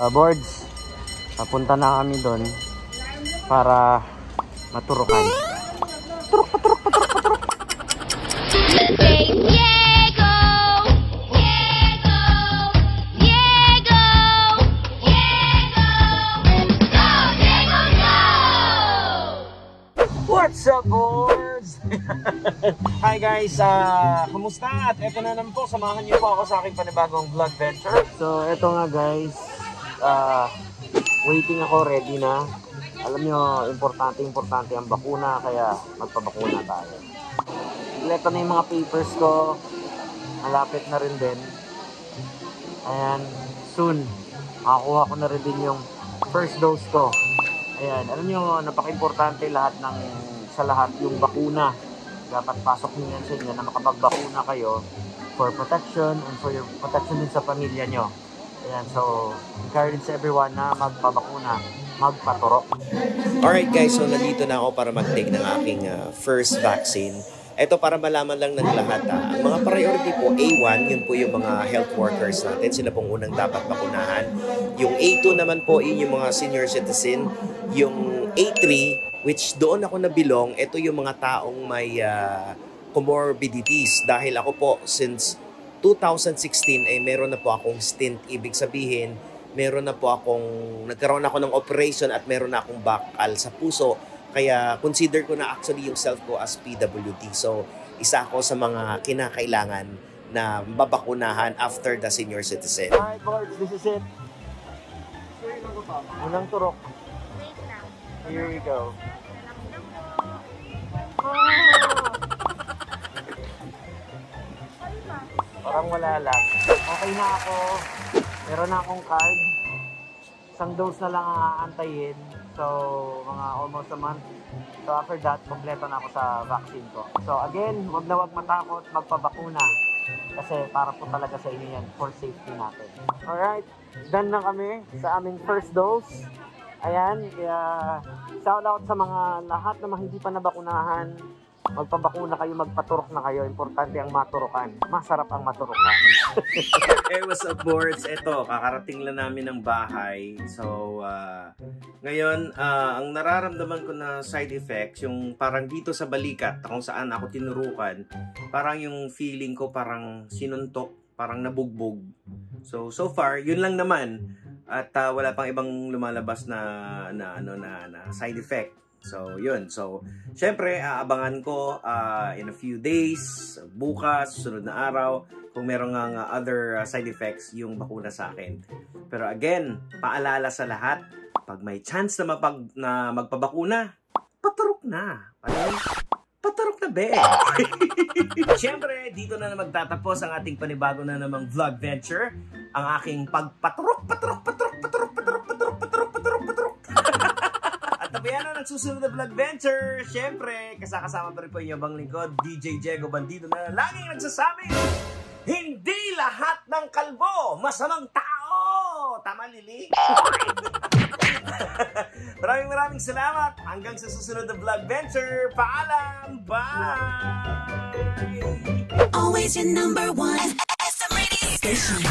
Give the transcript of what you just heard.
Boards, papunta na kami doon para maturukan. Paturok, paturok, paturok, paturok. What's up, boards? Hi guys, kamusta? At eto na naman po, samahan niyo po ako sa aking panibagong vlog venture. So eto nga guys, waiting ako, ready na. Alam nyo, importante ang bakuna, kaya magpabakuna tayo. Ito na yung mga papers ko, malapit na rin din. Ayan, soon, makakuha ko na rin din yung first dose ko. Ayan, alam nyo, napaka-importante sa lahat yung bakuna. Dapat pasok nyo yan sa inyo na makapagbakuna kayo for protection and for your protection din sa pamilya nyo. Ayan, so encourage everyone na magpabakuna, magpaturok. Alright guys, so nandito na ako para mag-take ng aking first vaccine. Ito para malaman lang ng lahat. Ang mga priority po, A1, yun po yung mga health workers natin. Sila pong unang dapat bakunahan. Yung A2 naman po, yun yung mga senior citizen. Yung A3, which doon ako nabilong, ito yung mga taong may comorbidities. Dahil ako po, since 2016, ay meron na po akong stint. Ibig sabihin, nagkaroon ako ng operation at meron na akong bakal sa puso. Kaya consider ko na actually yung self ko as PWD. So, isa ako sa mga kinakailangan na babakunahan after the senior citizen. Alright boards, this is it. Unang turok. Here we go. Parang wala lang. Okay na ako. Meron na akong card. Isang dose na lang ang aantayin. So, mga almost a month. So, after that, kompleto na ako sa vaccine ko. So, again, wag na wag matakot magpabakuna. Kasi para po talaga sa inyo yan for safety natin. Alright, done na kami sa aming first dose. Ayan, kaya shout out sa mga lahat na hindi pa nabakunahan. Magpabakuna kayo, magpaturok na kayo. Importante ang maturukan. Masarap ang maturukan. Hey, what's up boards? Eto, kakarating lang namin ng bahay. So, ngayon, ang nararamdaman ko na side effects, yung parang dito sa balikat, kung saan ako tinurukan, parang yung feeling ko parang sinuntok, parang nabugbog. So far, yun lang naman. At wala pang ibang lumalabas na side effect. So, yun. So, syempre, aabangan ko in a few days, bukas, susunod na araw, kung meron nga other side effects yung bakuna sa akin. Pero again, paalala sa lahat, pag may chance na magpabakuna, paturok na. Paturok na, be! Syempre, dito na magtatapos ang ating panibago na namang vlog venture. Ang aking pagpaturok. Tabayan na nagsusunod na vlog venture. Siyempre, kasama pa rin po yung bang lingkod, DJ Diego Bandido, na laging nagsasabi, hindi lahat ng kalbo masamang tao. Tama, Lili? Maraming salamat. Hanggang sa susunod na vlog venture. Paalam. Bye! Always your number one SM Radio Station.